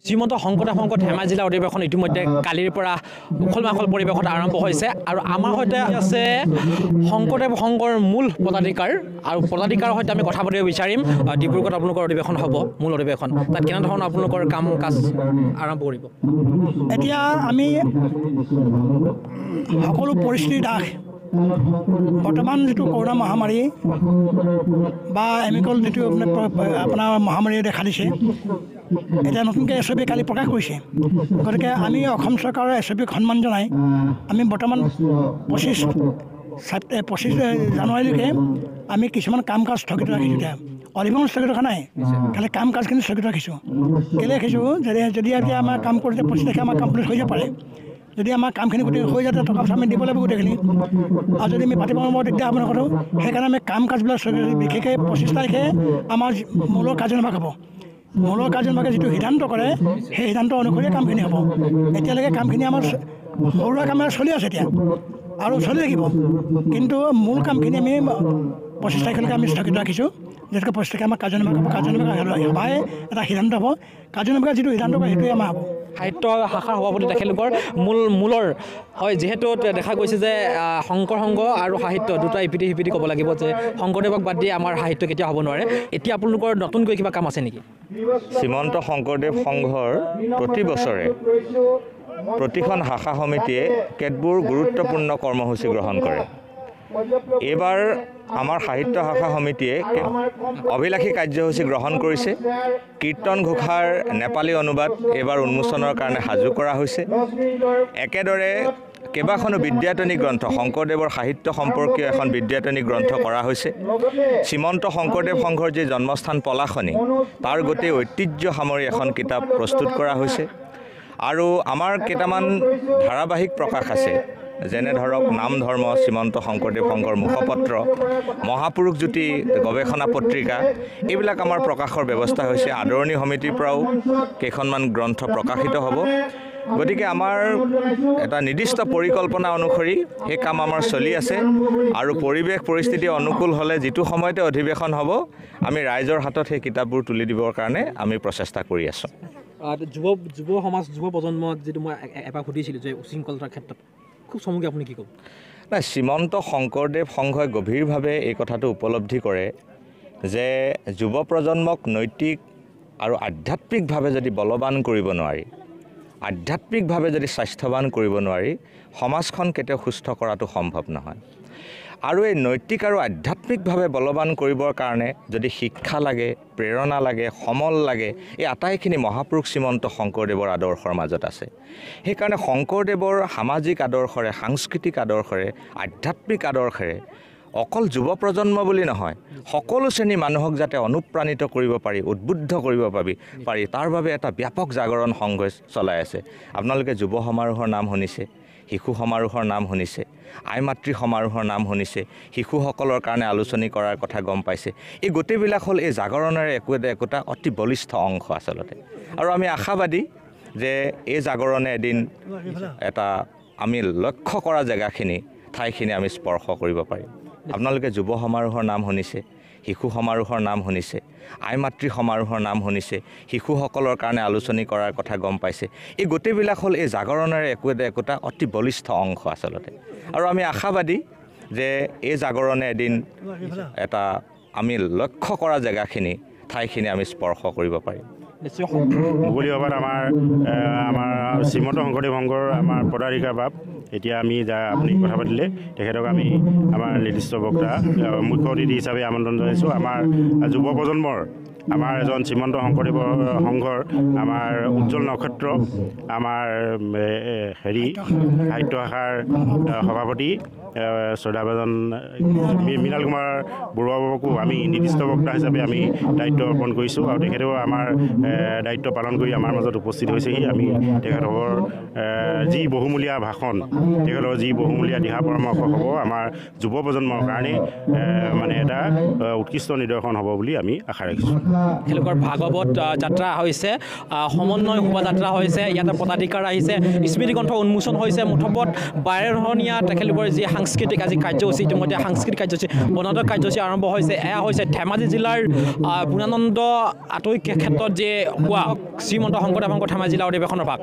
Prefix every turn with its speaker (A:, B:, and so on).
A: শ্ৰীমন্ত শংকৰদেৱ ধেমাজি জিলা অধিৱেশন ইতিমধ্যে কালিৰ পৰা উখল মাখল পৰিৱেশত আৰম্ভ হৈছে আৰু আমাৰ সৈতে আছে শংকৰদেৱ সংঘৰ মূল পদাধিকাৰ আৰু পদাধিকাৰৰ সৈতে আমি কথা পাতিব বিচাৰিম। ডিব্ৰুগড়ত আপোনালোকৰ অধিৱেশন হ'ব, মূল অধিৱেশন, তাত কেনেধৰণৰ আপোনালোকৰ কাম কাজ আৰম্ভ কৰিব?
B: এতিয়া আমি সকলো পৰিস্থিতি দাস বৰ্তমান যিটো কৰোণা মহামাৰী বা এমিকল যিটো আপোনাৰ মহামাৰীয়ে দেখা দিছে, এতিয়া নতুনকৈ SOP কালি প্ৰকাশ কৰিছে। গতিকে আমি অসম চৰকাৰৰ SOPক সন্মান জনাই আমি বৰ্তমান 25 জানুৱাৰীলৈকে আমি কিছুমান কাম কাজ স্থগিত ৰাখিছোঁ। এতিয়া অধিৱেশন স্থগিত ৰখা নাই, খালি কাম কাজখিনি স্থগিত ৰাখিছোঁ। কেলৈ ৰাখিছোঁ? যদি এতিয়া আমাৰ কাম কৰোঁতে 25 তাৰিখে আমাৰ কমপ্লিট হৈ যাব পাৰে। যদি আমাৰ কামখিনি গোটেই হৈ যায় টকা পইচা আমি দিব লাগিব গোটেইখিনি, আৰু যদি আমি পাতিব নোৱাৰোঁ তেতিয়া আপোনাৰ কথা। সেইকাৰণে আমি কাম কাজবিলাক বিশেষকৈ 25 তাৰিখে আমাৰ মূলৰ কাৰ্যনিৰ্বাহ হ'ব। মূলৰ কাৰ্যনিৰ্বাহে যিটো সিদ্ধান্ত কৰে সেই সিদ্ধান্ত অনুসৰিয়ে কামখিনি হ'ব। এতিয়ালৈকে কামখিনি আমাৰ সৰু সুৰা কাম চলি আছে এতিয়া আৰু চলি থাকিব, কিন্তু মূল কামখিনি আমি 25 তাৰিখলৈকে আমি স্থগিত ৰাখিছোঁ। যেনেকৈ 25 তাৰিখে আমাৰ কাৰ্যনিৰ্বাহ হ'ব, কাৰ্যনিৰ্বাহ সভাই এটা সিদ্ধান্ত হ'ব, কাৰ্যনিৰ্বাহে যিটো সিদ্ধান্ত কৰে সেইটোৱে আমাৰ হ'ব।
A: সাহিত্য শাখাৰ সভাপতি তেখেতলোকৰ মূলৰ হয়, যিহেতু দেখা গৈছে যে শংকৰ সংঘ আৰু সাহিত্য দুটা ইপিঠি সিপিঠি ক'ব লাগিব যে শংকৰদেৱক বাদ দি আমাৰ সাহিত্য কেতিয়াও হ'ব নোৱাৰে। এতিয়া আপোনালোকৰ নতুনকৈ কিবা কাম আছে নেকি?
C: শ্ৰীমন্ত শংকৰদেৱ সংঘৰ প্ৰতি বছৰে প্ৰতিখন শাখা সমিতিয়ে কেতবোৰ গুৰুত্বপূৰ্ণ কৰ্মসূচী গ্ৰহণ কৰে। এইবাৰ আমাৰ সাহিত্য শাখা সমিতিয়ে অভিলাষী কাৰ্যসূচী গ্ৰহণ কৰিছে। কীৰ্তন ঘোষাৰ নেপালী অনুবাদ এইবাৰ উন্মোচনৰ কাৰণে সাজু কৰা হৈছে। একেদৰে কেইবাখনো বিদ্যায়তনিক গ্ৰন্থ, শংকৰদেৱৰ সাহিত্য সম্পৰ্কীয় এখন বিদ্যায়তনিক গ্ৰন্থ কৰা হৈছে। শ্ৰীমন্ত শংকৰদেৱ সংঘৰ যি জন্মস্থান পলাশনি, তাৰ গোটেই ঐতিহ্য সামৰি এখন কিতাপ প্ৰস্তুত কৰা হৈছে। আৰু আমাৰ কেইটামান ধাৰাবাহিক প্ৰকাশ আছে, যেনে ধৰক নাম ধৰ্ম, শ্ৰীমন্ত শংকৰদেৱ সংঘৰ মুখপত্ৰ, মহাপুৰুষ জ্যোতি গৱেষণা পত্ৰিকা, এইবিলাক আমাৰ প্ৰকাশৰ ব্যৱস্থা হৈছে। আদৰণি সমিতিৰ পৰাও কেইখনমান গ্ৰন্থ প্ৰকাশিত হ'ব। গতিকে আমাৰ এটা নিৰ্দিষ্ট পৰিকল্পনা অনুসৰি সেই কাম আমাৰ চলি আছে আৰু পৰিৱেশ পৰিস্থিতি অনুকূল হ'লে যিটো সময়তে অধিৱেশন হ'ব আমি ৰাইজৰ হাতত সেই কিতাপবোৰ তুলি দিবৰ কাৰণে আমি প্ৰচেষ্টা কৰি আছোঁ।
A: যুৱ সমাজ, যুৱ প্ৰজন্মক যিটো মই এবাৰ সুধিছিলোঁ যে উশৃংখলতাৰ ক্ষেত্ৰত খুব চমুকৈ আপুনি কি ক'ব?
C: নাই, শ্ৰীমন্ত শংকৰদেৱ সংঘই গভীৰভাৱে এই কথাটো উপলব্ধি কৰে যে যুৱ প্ৰজন্মক নৈতিক আৰু আধ্যাত্মিকভাৱে যদি বলৱান কৰিব নোৱাৰি, আধ্যাত্মিকভাৱে যদি স্বাস্থ্যৱান কৰিব নোৱাৰি, সমাজখন কেতিয়াও সুস্থ কৰাটো সম্ভৱ নহয়। আৰু এই নৈতিক আৰু আধ্যাত্মিকভাৱে বলৱান কৰিবৰ কাৰণে যদি শিক্ষা লাগে, প্ৰেৰণা লাগে, সমল লাগে, এই আটাইখিনি মহাপুৰুষ শ্ৰীমন্ত শংকৰদেৱৰ আদৰ্শৰ মাজত আছে। সেইকাৰণে শংকৰদেৱৰ সামাজিক আদৰ্শৰে, সাংস্কৃতিক আদৰ্শৰে, আধ্যাত্মিক আদৰ্শৰে অকল যুৱ প্ৰজন্ম বুলি নহয়, সকলো শ্ৰেণীৰ মানুহক যাতে অনুপ্ৰাণিত কৰিব পাৰি, উদ্বুদ্ধ কৰিব পাৰি, তাৰ বাবে এটা ব্যাপক জাগৰণ সংঘই চলাই আছে। আপোনালোকে যুৱ সমাৰোহৰ নাম শুনিছে, শিশু সমাৰোহৰ নাম শুনিছে, আই মাতৃ সমাৰোহৰ নাম শুনিছে, শিশুসকলৰ কাৰণে আলোচনী কৰাৰ কথা গম পাইছে। এই গোটেইবিলাক হ'ল এই জাগৰণৰে একোটা অতি বলিষ্ঠ অংশ আচলতে। আৰু আমি আশাবাদী যে এই জাগৰণে এদিন এটা আমি লক্ষ্য কৰা ঠাইখিনি আমি স্পৰ্শ কৰিব পাৰিম। আপোনালোকে যুৱ সমাৰোহৰ নাম শুনিছে, শিশু সমাৰোহৰ নাম শুনিছে, আই মাতৃ সমাৰোহৰ নাম শুনিছে, শিশুসকলৰ কাৰণে আলোচনী কৰাৰ কথা গম পাইছে। এই গোটেইবিলাক হ'ল এই জাগৰণৰে একোটা অতি বলিষ্ঠ অংশ আচলতে। আৰু আমি আশাবাদী যে এই জাগৰণে এদিন এটা আমি লক্ষ্য কৰা ঠাইখিনি আমি স্পৰ্শ কৰিব পাৰিম।
D: মুকলি সভাত আমাৰ শ্ৰীমন্ত শংকৰদেৱ সংঘৰ আমাৰ পদাধিকাৰ বাব এতিয়া আমি আপুনি কথা পাতিলে, তেখেতক আমি আমাৰ নিৰ্দিষ্ট বক্তা মুখ্য অতিথি হিচাপে আমন্ত্ৰণ জনাইছোঁ। আমাৰ যুৱ প্ৰজন্মৰ আমাৰ এজন শ্ৰীমন্ত শংকৰদেৱ সংঘৰ আমাৰ উজ্জ্বল নক্ষত্ৰ, আমাৰ সাহিত্য শাখাৰ সভাপতি শ্ৰদ্ধাভাজন মৃণাল কুমাৰ বৰুৱাবাবুকো আমি নিৰ্দিষ্ট বক্তা হিচাপে আমি দায়িত্ব অৰ্পণ কৰিছোঁ আৰু তেখেতেও আমাৰ দায়িত্ব পালন কৰি আমাৰ মাজত উপস্থিত হৈছেহি। আমি তেখেতৰ যি বহুমূলীয়া ভাষণ, তেখেতৰ যি বহুমূলীয়া দিহা পৰামৰ্শ হ'ব আমাৰ যুৱ প্ৰজন্মৰ কাৰণে মানে এটা উৎকৃষ্ট নিদৰ্শন হ'ব বুলি আমি আশা ৰাখিছোঁ।
A: তেখেতলোকৰ ভাগৱত যাত্ৰা হৈছে, সমন্বয় শোভাযাত্ৰা হৈছে, ইয়াতে পদাধিকাৰ আহিছে, স্মৃতিগ্ৰন্থ উন্মোচন হৈছে, মুঠপত 12দিনীয়া তেখেতলোকৰ যি সাংস্কৃতিক আজি কাৰ্যসূচী, ইতিমধ্যে সাংস্কৃতিক কাৰ্যসূচী বনদৰ কাৰ্যসূচী আৰম্ভ হৈছে। এয়া হৈছে ধেমাজি জিলাৰ পূৰ্ণানন্দ আটৈ ক্ষেত্ৰত যে হোৱা শ্ৰীমন্ত শংকৰদেৱ ধেমাজি জিলা অধিৱেশনৰ ভাগ।